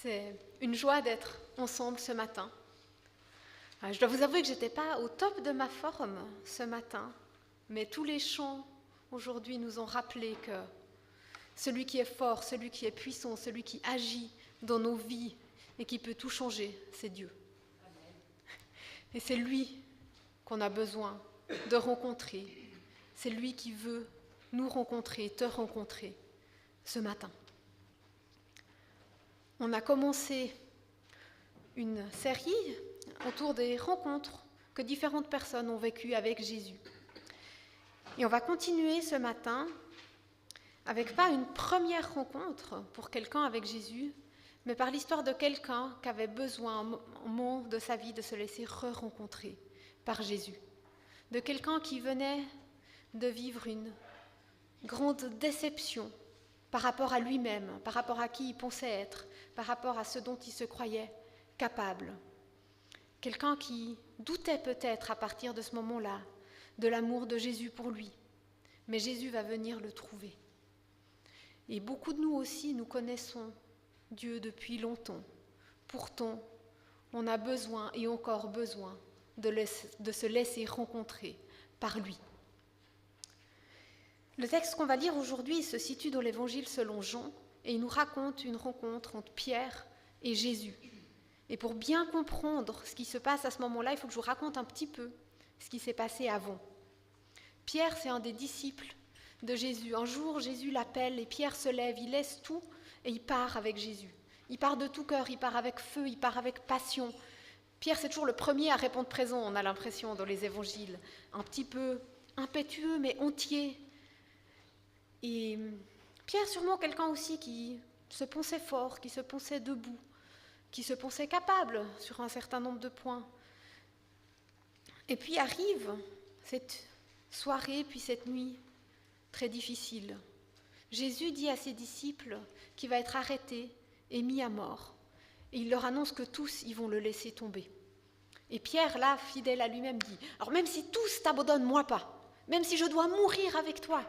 C'est une joie d'être ensemble ce matin. Je dois vous avouer que je n'étais pas au top de ma forme ce matin, mais tous les chants aujourd'hui nous ont rappelé que celui qui est fort, celui qui est puissant, celui qui agit dans nos vies et qui peut tout changer, c'est Dieu. Et c'est lui qu'on a besoin de rencontrer. C'est lui qui veut nous rencontrer, te rencontrer ce matin. On a commencé une série autour des rencontres que différentes personnes ont vécues avec Jésus. Et on va continuer ce matin avec pas une première rencontre pour quelqu'un avec Jésus, mais par l'histoire de quelqu'un qui avait besoin, un moment de sa vie, de se laisser re-rencontrer par Jésus. De quelqu'un qui venait de vivre une grande déception par rapport à lui-même, par rapport à qui il pensait être, par rapport à ce dont il se croyait capable. Quelqu'un qui doutait peut-être à partir de ce moment-là de l'amour de Jésus pour lui. Mais Jésus va venir le trouver. Et beaucoup de nous aussi, nous connaissons Dieu depuis longtemps. Pourtant, on a besoin et encore besoin de se laisser rencontrer par lui. Le texte qu'on va lire aujourd'hui se situe dans l'Évangile selon Jean et il nous raconte une rencontre entre Pierre et Jésus. Et pour bien comprendre ce qui se passe à ce moment-là, il faut que je vous raconte un petit peu ce qui s'est passé avant. Pierre, c'est un des disciples de Jésus. Un jour, Jésus l'appelle et Pierre se lève, il laisse tout et il part avec Jésus. Il part de tout cœur, il part avec feu, il part avec passion. Pierre, c'est toujours le premier à répondre présent, on a l'impression, dans les évangiles. Un petit peu impétueux, mais entier. Et Pierre, sûrement quelqu'un aussi qui se pensait fort, qui se pensait debout, qui se pensait capable sur un certain nombre de points. Et puis arrive cette soirée, puis cette nuit très difficile. Jésus dit à ses disciples qu'il va être arrêté et mis à mort. Et il leur annonce que tous, ils vont le laisser tomber. Et Pierre, là, fidèle à lui-même, dit « Alors même si tous t'abandonnent, moi pas. Même si je dois mourir avec toi. »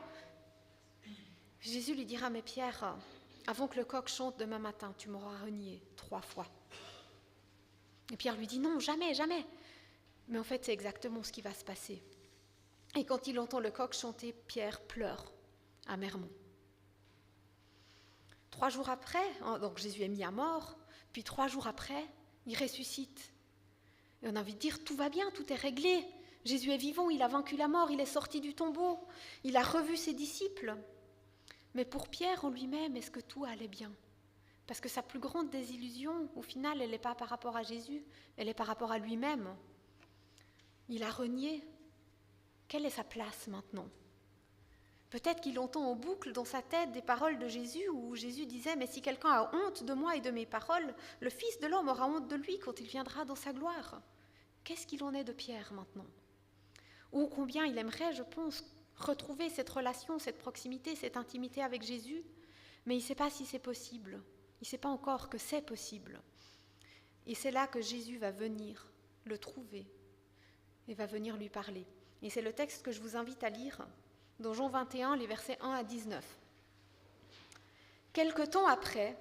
Jésus lui dira « Mais Pierre, avant que le coq chante demain matin, tu m'auras renié 3 fois. » Et Pierre lui dit « Non, jamais, jamais. » Mais en fait, c'est exactement ce qui va se passer. Et quand il entend le coq chanter, Pierre pleure amèrement. 3 jours après, donc Jésus est mis à mort, puis 3 jours après, il ressuscite. Et on a envie de dire, tout va bien, tout est réglé. Jésus est vivant, il a vaincu la mort, il est sorti du tombeau, il a revu ses disciples. Mais pour Pierre en lui-même, est-ce que tout allait bien ? Parce que sa plus grande désillusion, au final, elle n'est pas par rapport à Jésus, elle est par rapport à lui-même. Il a renié. Quelle est sa place maintenant ? Peut-être qu'il entend en boucle dans sa tête des paroles de Jésus où Jésus disait « Mais si quelqu'un a honte de moi et de mes paroles, le Fils de l'homme aura honte de lui quand il viendra dans sa gloire. » Qu'est-ce qu'il en est de Pierre maintenant ? Ou combien il aimerait, je pense, retrouver cette relation, cette proximité, cette intimité avec Jésus, mais il ne sait pas si c'est possible. Il ne sait pas encore que c'est possible. Et c'est là que Jésus va venir le trouver et va venir lui parler. Et c'est le texte que je vous invite à lire dans Jean 21, les versets 1 à 19. Quelque temps après,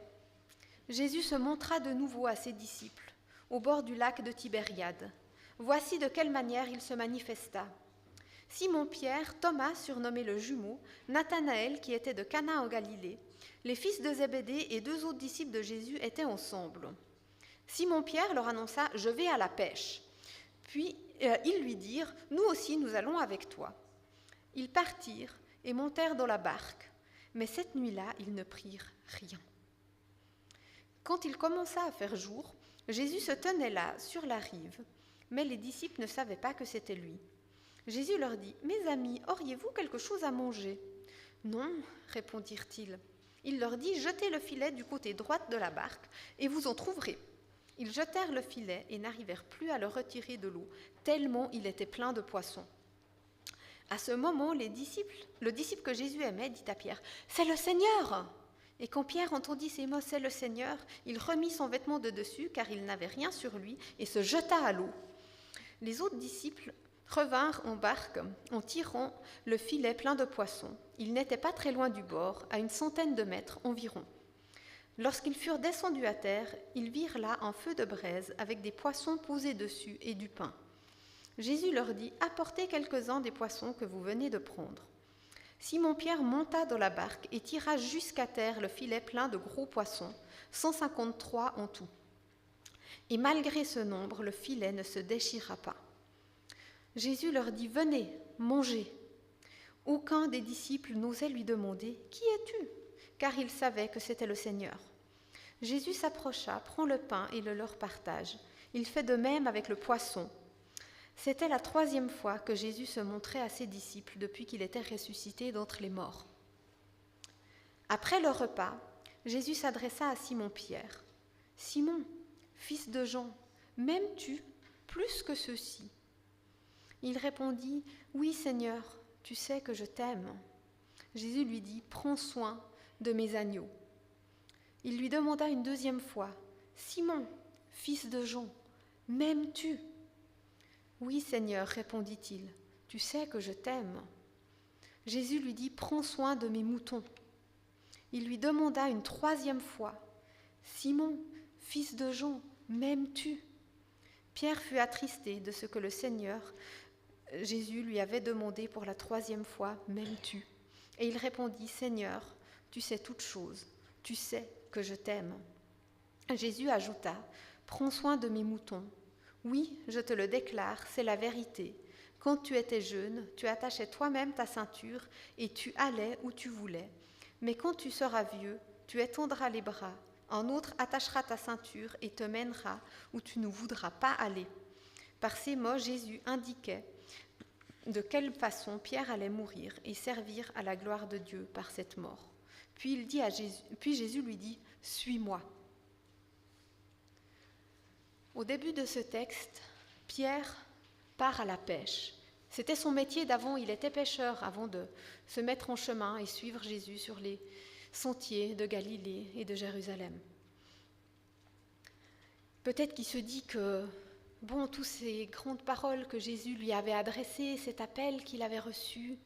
Jésus se montra de nouveau à ses disciples, au bord du lac de Tibériade. Voici de quelle manière il se manifesta. Simon-Pierre, Thomas, surnommé le jumeau, Nathanaël, qui était de Cana en Galilée, les fils de Zébédée et 2 autres disciples de Jésus étaient ensemble. Simon-Pierre leur annonça « Je vais à la pêche ». Puis ils lui dirent « Nous aussi, nous allons avec toi ». Ils partirent et montèrent dans la barque, mais cette nuit-là, ils ne prirent rien. Quand il commença à faire jour, Jésus se tenait là, sur la rive, mais les disciples ne savaient pas que c'était lui. Jésus leur dit « Mes amis, auriez-vous quelque chose à manger ?» « Non, répondirent-ils. Il leur dit « Jetez le filet du côté droit de la barque, et vous en trouverez. » Ils jetèrent le filet et n'arrivèrent plus à le retirer de l'eau, tellement il était plein de poissons. À ce moment, le disciple que Jésus aimait, dit à Pierre « C'est le Seigneur !» Et quand Pierre entendit ces mots « C'est le Seigneur », il remit son vêtement de dessus, car il n'avait rien sur lui, et se jeta à l'eau. Les autres disciples revinrent en barque en tirant le filet plein de poissons. Ils n'étaient pas très loin du bord, à 100 mètres environ. Lorsqu'ils furent descendus à terre, ils virent là un feu de braise avec des poissons posés dessus et du pain. Jésus leur dit, « Apportez quelques-uns des poissons que vous venez de prendre. » Simon-Pierre monta dans la barque et tira jusqu'à terre le filet plein de gros poissons, 153 en tout. Et malgré ce nombre, le filet ne se déchira pas. Jésus leur dit, « Venez, mangez. » Aucun des disciples n'osait lui demander, « Qui es-tu » car il savait que c'était le Seigneur. Jésus s'approcha, prend le pain et le leur partage. Il fait de même avec le poisson. C'était la 3e fois que Jésus se montrait à ses disciples depuis qu'il était ressuscité d'entre les morts. Après le repas, Jésus s'adressa à Simon-Pierre. « Simon, fils de Jean, m'aimes-tu plus que ceux-ci » Il répondit, « Oui, Seigneur, tu sais que je t'aime. » Jésus lui dit, « Prends soin de mes agneaux. » Il lui demanda une 2e fois, « Simon, fils de Jean, m'aimes-tu » ? « Oui, Seigneur, répondit-il, tu sais que je t'aime. » Jésus lui dit, « Prends soin de mes moutons. » Il lui demanda une 3e fois, « Simon, fils de Jean, m'aimes-tu » ? Pierre fut attristé de ce que le Seigneur, Jésus, lui avait demandé pour la 3e fois, « M'aimes-tu » ? Et il répondit, « Seigneur, tu sais toutes choses, tu sais que je t'aime. » Jésus ajouta, « Prends soin de mes moutons. Oui, je te le déclare, c'est la vérité. Quand tu étais jeune, tu attachais toi-même ta ceinture et tu allais où tu voulais. Mais quand tu seras vieux, tu étendras les bras, un autre attachera ta ceinture et te mènera où tu ne voudras pas aller. » Par ces mots, Jésus indiquait de quelle façon Pierre allait mourir et servir à la gloire de Dieu par cette mort. Puis Jésus lui dit, « Suis-moi. » Au début de ce texte, Pierre part à la pêche. C'était son métier d'avant, il était pêcheur avant de se mettre en chemin et suivre Jésus sur les sentiers de Galilée et de Jérusalem. Peut-être qu'il se dit que, toutes ces grandes paroles que Jésus lui avait adressées, cet appel qu'il avait reçu,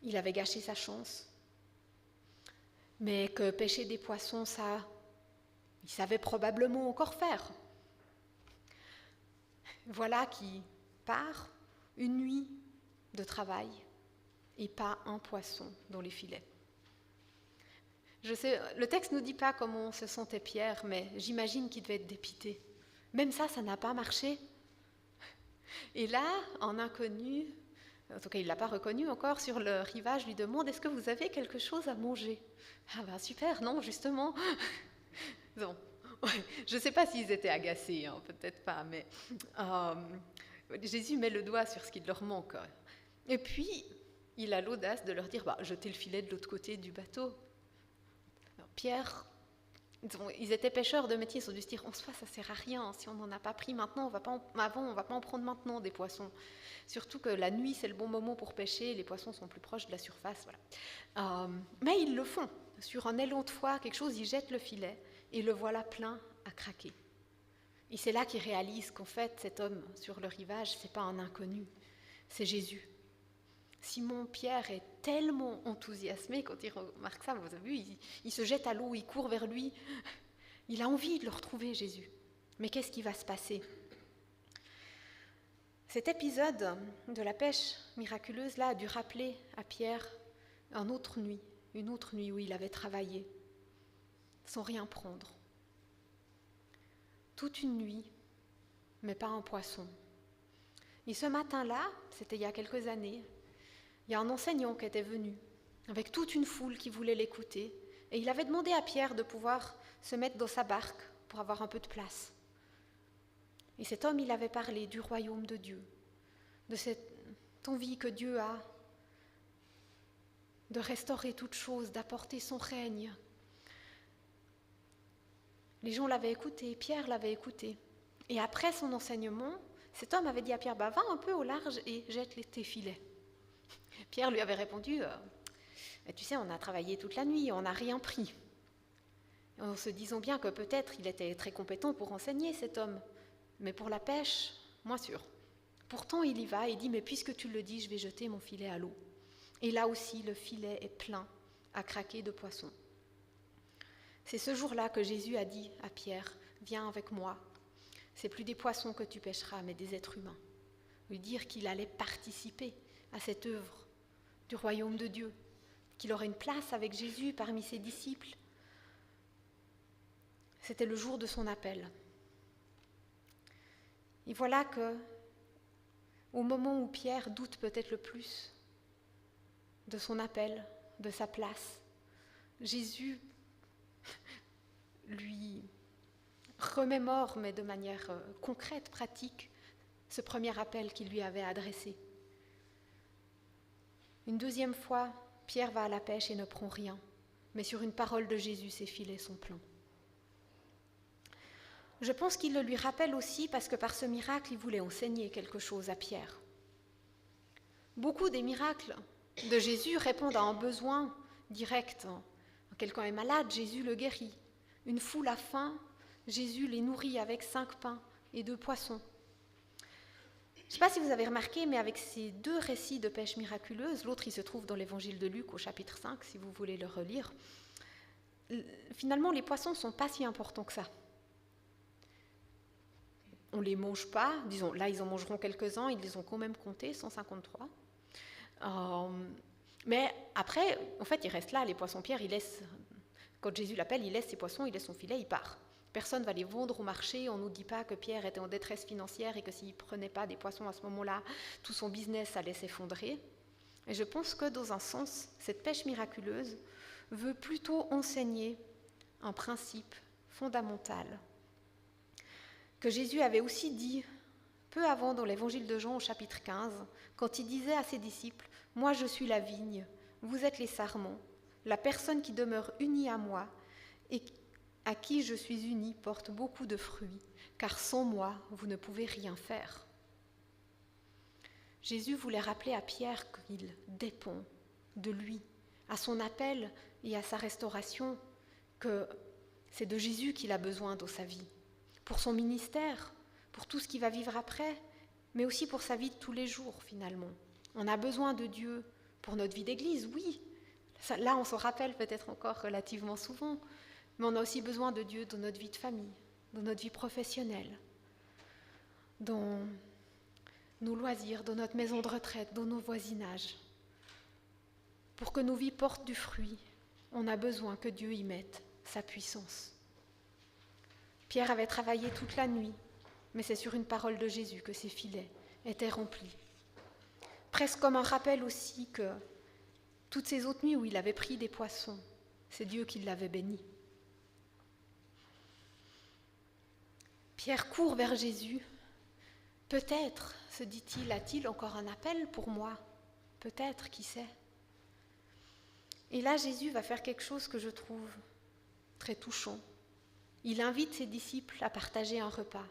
il avait gâché sa chance. Mais que pêcher des poissons, ça, il savait probablement encore faire. Voilà qui part une nuit de travail et pas un poisson dans les filets. Je sais, le texte ne nous dit pas comment se sentait Pierre, mais j'imagine qu'il devait être dépité. Même ça n'a pas marché. Et là, un inconnu, en tout cas il ne l'a pas reconnu encore, sur le rivage lui demande « Est-ce que vous avez quelque chose à manger ?» Ah ben super, non, justement. Bon. Je ne sais pas s'ils étaient agacés, peut-être pas, mais Jésus met le doigt sur ce qui leur manque. Et puis, il a l'audace de leur dire, jetez le filet de l'autre côté du bateau. Alors, Pierre, ils étaient pêcheurs de métier, ils ont dû se dire, en soi, ça ne sert à rien, si on n'en a pas pris maintenant, on ne va pas en prendre maintenant des poissons. Surtout que la nuit, c'est le bon moment pour pêcher, les poissons sont plus proches de la surface. Voilà. Mais ils le font. Sur un élan de foi, quelque chose, ils jettent le filet. Et le voilà plein à craquer. Et c'est là qu'ils réalisent qu'en fait, cet homme sur le rivage, ce n'est pas un inconnu, c'est Jésus. Simon-Pierre est tellement enthousiasmé quand il remarque ça, vous avez vu, il se jette à l'eau, il court vers lui. Il a envie de le retrouver, Jésus. Mais qu'est-ce qui va se passer ? Cet épisode de la pêche miraculeuse là a dû rappeler à Pierre une autre nuit où il avait travaillé, sans rien prendre. Toute une nuit, mais pas un poisson. Et ce matin-là, c'était il y a quelques années, il y a un enseignant qui était venu, avec toute une foule qui voulait l'écouter, et il avait demandé à Pierre de pouvoir se mettre dans sa barque pour avoir un peu de place. Et cet homme, il avait parlé du royaume de Dieu, de cette envie que Dieu a de restaurer toute chose, d'apporter son règne. Les gens l'avaient écouté, Pierre l'avait écouté. Et après son enseignement, cet homme avait dit à Pierre, va un peu au large et jette tes filets. Pierre lui avait répondu, tu sais, on a travaillé toute la nuit, on n'a rien pris. En se disant bien que peut-être il était très compétent pour enseigner cet homme, mais pour la pêche, moins sûr. Pourtant il y va et dit, mais puisque tu le dis, je vais jeter mon filet à l'eau. Et là aussi, le filet est plein à craquer de poissons. C'est ce jour-là que Jésus a dit à Pierre, « Viens avec moi. C'est plus des poissons que tu pêcheras, mais des êtres humains. » Lui dire qu'il allait participer à cette œuvre du royaume de Dieu, qu'il aurait une place avec Jésus parmi ses disciples. C'était le jour de son appel. Et voilà que, au moment où Pierre doute peut-être le plus de son appel, de sa place, Jésus lui remémore, mais de manière concrète, pratique, ce premier appel qu'il lui avait adressé. Une deuxième fois, Pierre va à la pêche et ne prend rien, mais sur une parole de Jésus, ses filets sont pleins. Je pense qu'il le lui rappelle aussi parce que par ce miracle, il voulait enseigner quelque chose à Pierre. Beaucoup des miracles de Jésus répondent à un besoin direct. Quelqu'un est malade, Jésus le guérit. Une foule a faim, Jésus les nourrit avec 5 pains et 2 poissons. Je ne sais pas si vous avez remarqué, mais avec ces 2 récits de pêche miraculeuse, l'autre il se trouve dans l'évangile de Luc au chapitre 5, si vous voulez le relire, finalement les poissons ne sont pas si importants que ça. On ne les mange pas, disons, là ils en mangeront quelques-uns, ils les ont quand même comptés, 153. Mais après, en fait, il reste là, les poissons. Pierre, il laisse, quand Jésus l'appelle, il laisse ses poissons, il laisse son filet, il part. Personne ne va les vendre au marché, on ne nous dit pas que Pierre était en détresse financière et que s'il ne prenait pas des poissons à ce moment-là, tout son business allait s'effondrer. Et je pense que dans un sens, cette pêche miraculeuse veut plutôt enseigner un principe fondamental que Jésus avait aussi dit peu avant dans l'évangile de Jean au chapitre 15, quand il disait à ses disciples « Moi je suis la vigne, vous êtes les sarments, la personne qui demeure unie à moi et à qui je suis unie porte beaucoup de fruits, car sans moi vous ne pouvez rien faire. » Jésus voulait rappeler à Pierre qu'il dépend de lui, à son appel et à sa restauration, que c'est de Jésus qu'il a besoin dans sa vie, pour son ministère, pour tout ce qu'il va vivre après, mais aussi pour sa vie de tous les jours finalement. On a besoin de Dieu pour notre vie d'église, oui. Là, on s'en rappelle peut-être encore relativement souvent, mais on a aussi besoin de Dieu dans notre vie de famille, dans notre vie professionnelle, dans nos loisirs, dans notre maison de retraite, dans nos voisinages. Pour que nos vies portent du fruit, on a besoin que Dieu y mette sa puissance. Pierre avait travaillé toute la nuit, mais c'est sur une parole de Jésus que ses filets étaient remplis. Presque comme un rappel aussi que toutes ces autres nuits où il avait pris des poissons, c'est Dieu qui l'avait béni. Pierre court vers Jésus. Peut-être, se dit-il, a-t-il encore un appel pour moi ? Peut-être, qui sait ? Et là, Jésus va faire quelque chose que je trouve très touchant. Il invite ses disciples à partager un repas.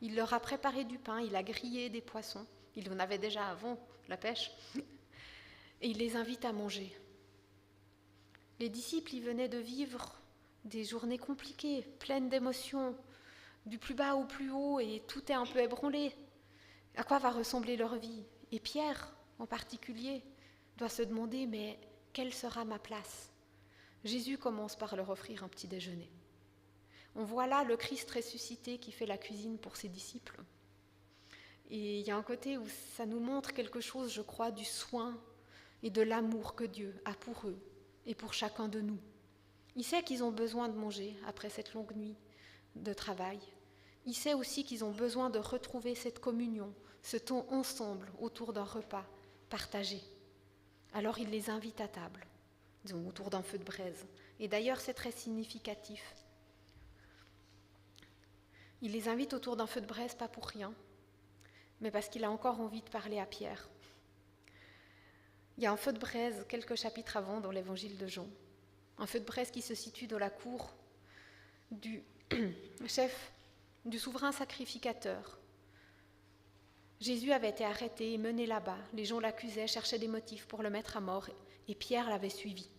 Il leur a préparé du pain, il a grillé des poissons. Il en avait déjà avant la pêche. Et il les invite à manger. Les disciples y venaient de vivre des journées compliquées, pleines d'émotions, du plus bas au plus haut, et tout est un peu ébranlé. À quoi va ressembler leur vie ? Et Pierre, en particulier, doit se demander, mais quelle sera ma place ? Jésus commence par leur offrir un petit déjeuner. On voit là le Christ ressuscité qui fait la cuisine pour ses disciples. Et il y a un côté où ça nous montre quelque chose, je crois, du soin et de l'amour que Dieu a pour eux et pour chacun de nous. Il sait qu'ils ont besoin de manger après cette longue nuit de travail. Il sait aussi qu'ils ont besoin de retrouver cette communion, ce temps ensemble autour d'un repas partagé. Alors il les invite à table, disons autour d'un feu de braise. Et d'ailleurs c'est très significatif. Il les invite autour d'un feu de braise, pas pour rien, mais parce qu'il a encore envie de parler à Pierre. Il y a un feu de braise quelques chapitres avant dans l'évangile de Jean. Un feu de braise qui se situe dans la cour du chef, du souverain sacrificateur. Jésus avait été arrêté et mené là-bas. Les gens l'accusaient, cherchaient des motifs pour le mettre à mort, et Pierre l'avait suivi.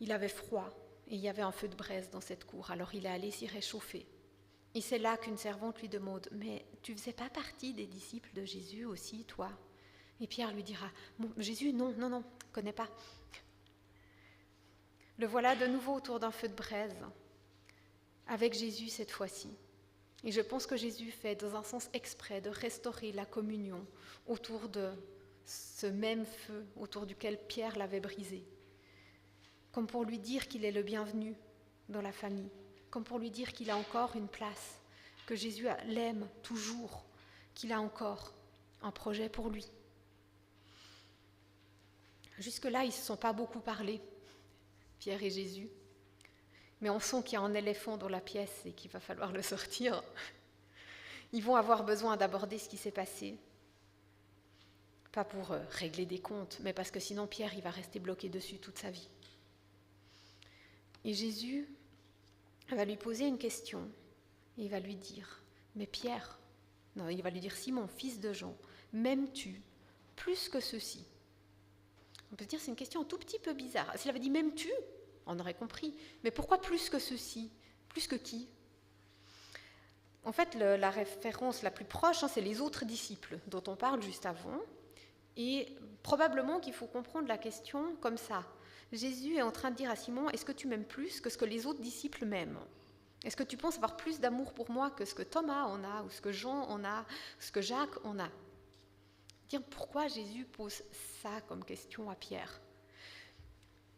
Il avait froid, et il y avait un feu de braise dans cette cour, alors il est allé s'y réchauffer. Et c'est là qu'une servante lui demande « Mais tu ne faisais pas partie des disciples de Jésus aussi, toi ?» Et Pierre lui dira « Jésus, non, ne connais pas. » Le voilà de nouveau autour d'un feu de braise, avec Jésus cette fois-ci. Et je pense que Jésus fait dans un sens exprès de restaurer la communion autour de ce même feu autour duquel Pierre l'avait brisé, comme pour lui dire qu'il est le bienvenu dans la famille, comme pour lui dire qu'il a encore une place, que Jésus l'aime toujours, qu'il a encore un projet pour lui. Jusque-là, ils ne se sont pas beaucoup parlé, Pierre et Jésus, mais on sent qu'il y a un éléphant dans la pièce et qu'il va falloir le sortir. Ils vont avoir besoin d'aborder ce qui s'est passé, pas pour régler des comptes, mais parce que sinon Pierre il va rester bloqué dessus toute sa vie. Et Jésus va lui poser une question, et il va lui dire, mais Pierre, non, il va lui dire, Simon, fils de Jean, m'aimes-tu plus que ceci? On peut se dire, c'est une question un tout petit peu bizarre. S'il avait dit, m'aimes-tu? On aurait compris. Mais pourquoi plus que ceci? Plus que qui? En fait, la référence la plus proche, c'est les autres disciples dont on parle juste avant. Et probablement qu'il faut comprendre la question comme ça. Jésus est en train de dire à Simon, est-ce que tu m'aimes plus que ce que les autres disciples m'aiment? Est-ce que tu penses avoir plus d'amour pour moi que ce que Thomas en a, ou ce que Jean en a, ou ce que Jacques en a? Dire pourquoi Jésus pose ça comme question à Pierre.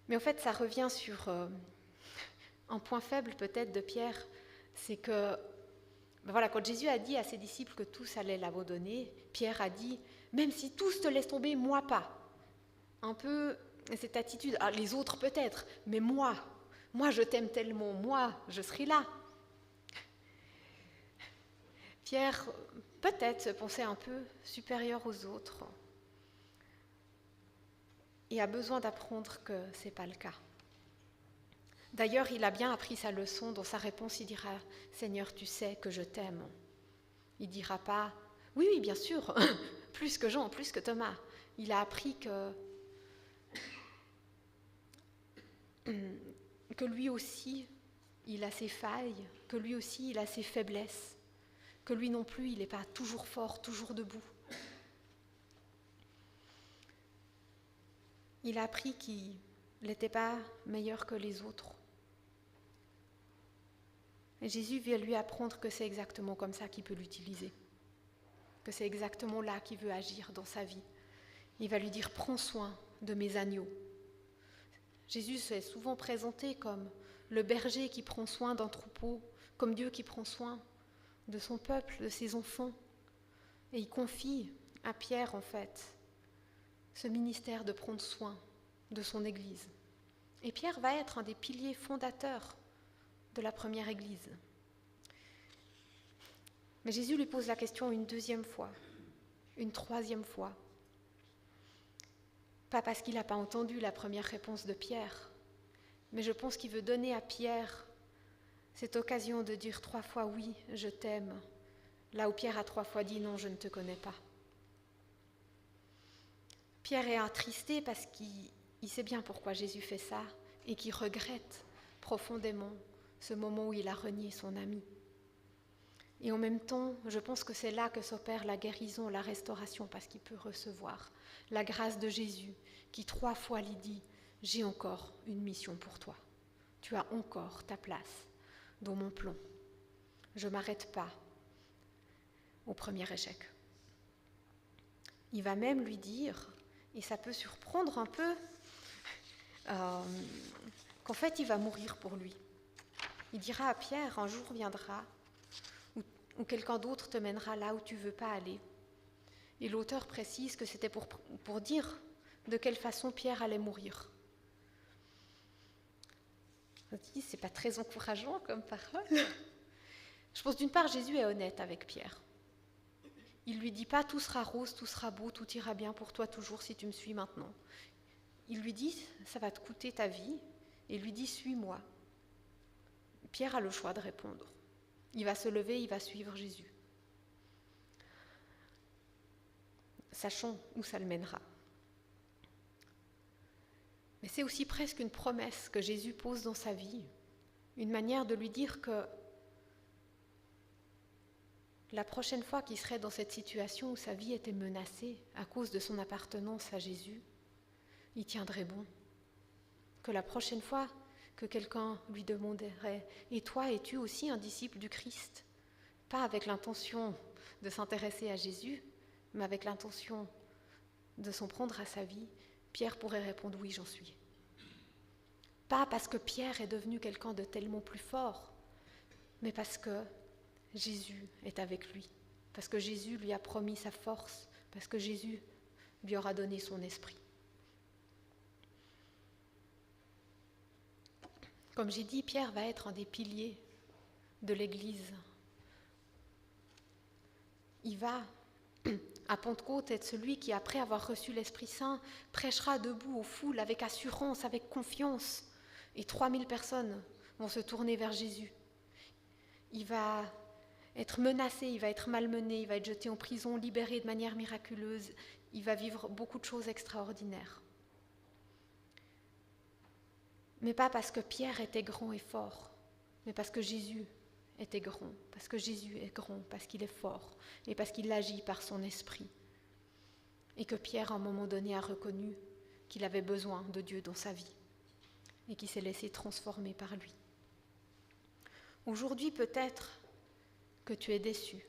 Mais en fait, ça revient sur un point faible peut-être de Pierre, c'est que quand Jésus a dit à ses disciples que tous allaient l'abandonner, Pierre a dit, même si tous te laissent tomber, moi pas. Un peu cette attitude, les autres peut-être, mais moi je t'aime tellement, moi je serai là. Pierre peut-être se pensait un peu supérieur aux autres et a besoin d'apprendre que ce n'est pas le cas. D'ailleurs, il a bien appris sa leçon. Dans sa réponse, il dira « Seigneur, tu sais que je t'aime ». Il ne dira pas « Oui, bien sûr, plus que Jean, plus que Thomas ». Il a appris que lui aussi, il a ses failles, que lui aussi, il a ses faiblesses, que lui non plus, il n'est pas toujours fort, toujours debout. Il a appris qu'il n'était pas meilleur que les autres. Et Jésus vient lui apprendre que c'est exactement comme ça qu'il peut l'utiliser, que c'est exactement là qu'il veut agir dans sa vie. Il va lui dire « Prends soin de mes agneaux ». Jésus s'est souvent présenté comme le berger qui prend soin d'un troupeau, comme Dieu qui prend soin de son peuple, de ses enfants. Et il confie à Pierre, en fait, ce ministère de prendre soin de son Église. Et Pierre va être un des piliers fondateurs de la première Église. Mais Jésus lui pose la question une deuxième fois, une troisième fois. Pas parce qu'il n'a pas entendu la première réponse de Pierre, mais je pense qu'il veut donner à Pierre cette occasion de dire 3 fois « oui, je t'aime », là où Pierre a 3 fois dit « non, je ne te connais pas ». Pierre est attristé parce qu'il sait bien pourquoi Jésus fait ça et qu'il regrette profondément ce moment où il a renié son ami. Et en même temps, je pense que c'est là que s'opère la guérison, la restauration, parce qu'il peut recevoir la grâce de Jésus qui 3 fois lui dit « J'ai encore une mission pour toi. Tu as encore ta place dans mon plan. Je ne m'arrête pas au premier échec. » Il va même lui dire, et ça peut surprendre un peu, qu'en fait il va mourir pour lui. Il dira à Pierre, un jour viendra où quelqu'un d'autre te mènera là où tu ne veux pas aller. Et l'auteur précise que c'était pour dire de quelle façon Pierre allait mourir. C'est pas très encourageant comme parole. Je pense d'une part, Jésus est honnête avec Pierre. Il lui dit pas « tout sera rose, tout sera beau, tout ira bien pour toi toujours si tu me suis maintenant ». Il lui dit « ça va te coûter ta vie » et il lui dit « suis-moi ». Pierre a le choix de répondre. Il va se lever, il va suivre Jésus, sachant où ça le mènera. Mais c'est aussi presque une promesse que Jésus pose dans sa vie, une manière de lui dire que la prochaine fois qu'il serait dans cette situation où sa vie était menacée à cause de son appartenance à Jésus, il tiendrait bon. Que la prochaine fois que quelqu'un lui demanderait « Et toi, es-tu aussi un disciple du Christ ?» Pas avec l'intention de s'intéresser à Jésus, mais avec l'intention de s'en prendre à sa vie, Pierre pourrait répondre « Oui, j'en suis ». Pas parce que Pierre est devenu quelqu'un de tellement plus fort, mais parce que Jésus est avec lui, parce que Jésus lui a promis sa force, parce que Jésus lui aura donné son esprit. Comme j'ai dit, Pierre va être un des piliers de l'Église. Il va, à Pentecôte, être celui qui, après avoir reçu l'Esprit Saint, prêchera debout aux foules avec assurance, avec confiance. Et 3000 personnes vont se tourner vers Jésus. Il va être menacé, il va être malmené, il va être jeté en prison, libéré de manière miraculeuse. Il va vivre beaucoup de choses extraordinaires. Mais pas parce que Pierre était grand et fort, mais parce que Jésus était grand, parce que Jésus est grand, parce qu'il est fort, et parce qu'il agit par son esprit. Et que Pierre, à un moment donné, a reconnu qu'il avait besoin de Dieu dans sa vie, et qu'il s'est laissé transformer par lui. Aujourd'hui, peut-être que tu es déçu,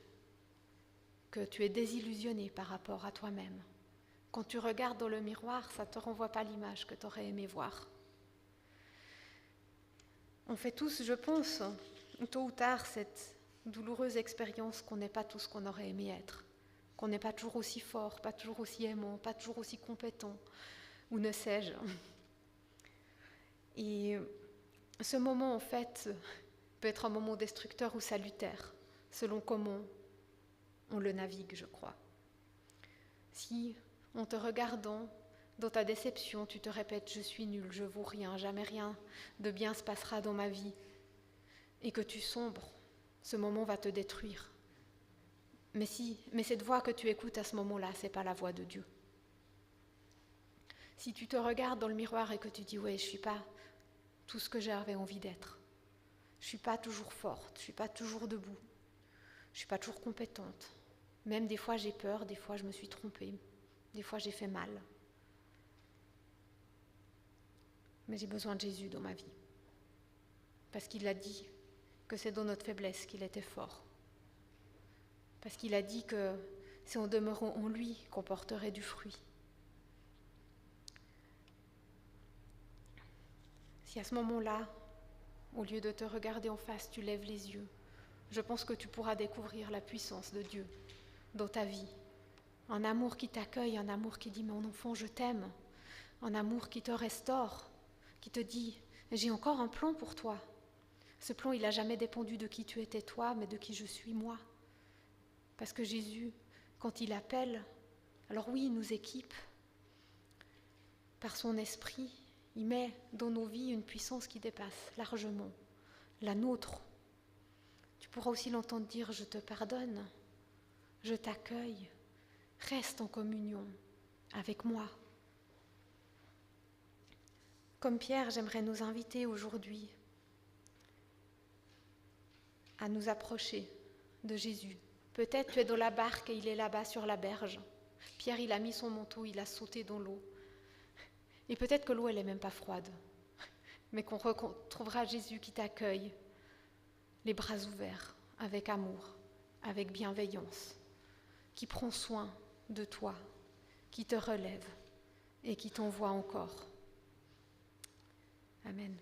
que tu es désillusionné par rapport à toi-même. Quand tu regardes dans le miroir, ça ne te renvoie pas l'image que tu aurais aimé voir. On fait tous, je pense, tôt ou tard, cette douloureuse expérience qu'on n'est pas tout ce qu'on aurait aimé être, qu'on n'est pas toujours aussi fort, pas toujours aussi aimant, pas toujours aussi compétent, ou ne sais-je. Et ce moment, en fait, peut être un moment destructeur ou salutaire, selon comment on le navigue, je crois. Si, en te regardant, dans ta déception, tu te répètes « je suis nul, je vaux rien, jamais rien de bien se passera dans ma vie » et que tu sombres, ce moment va te détruire. Mais cette voix que tu écoutes à ce moment-là, ce n'est pas la voix de Dieu. Si tu te regardes dans le miroir et que tu dis « ouais, je ne suis pas tout ce que j'avais envie d'être, je ne suis pas toujours forte, je ne suis pas toujours debout, je ne suis pas toujours compétente, même des fois j'ai peur, des fois je me suis trompée, des fois j'ai fait mal. Mais j'ai besoin de Jésus dans ma vie. Parce qu'il a dit que c'est dans notre faiblesse qu'il était fort. Parce qu'il a dit que c'est en demeurant en lui qu'on porterait du fruit. Si à ce moment-là, au lieu de te regarder en face, tu lèves les yeux, je pense que tu pourras découvrir la puissance de Dieu dans ta vie. Un amour qui t'accueille, un amour qui dit « mon enfant, je t'aime », un amour qui te restaure, qui te dit « j'ai encore un plan pour toi ». Ce plan, il n'a jamais dépendu de qui tu étais toi, mais de qui je suis moi. Parce que Jésus, quand il appelle, alors oui, il nous équipe. Par son esprit, il met dans nos vies une puissance qui dépasse largement la nôtre. Tu pourras aussi l'entendre dire « je te pardonne, je t'accueille, reste en communion avec moi ». Comme Pierre, j'aimerais nous inviter aujourd'hui à nous approcher de Jésus. Peut-être tu es dans la barque et il est là-bas sur la berge. Pierre, il a mis son manteau, il a sauté dans l'eau. Et peut-être que l'eau, elle n'est même pas froide, mais qu'on retrouvera Jésus qui t'accueille, les bras ouverts, avec amour, avec bienveillance, qui prend soin de toi, qui te relève et qui t'envoie encore. Amen.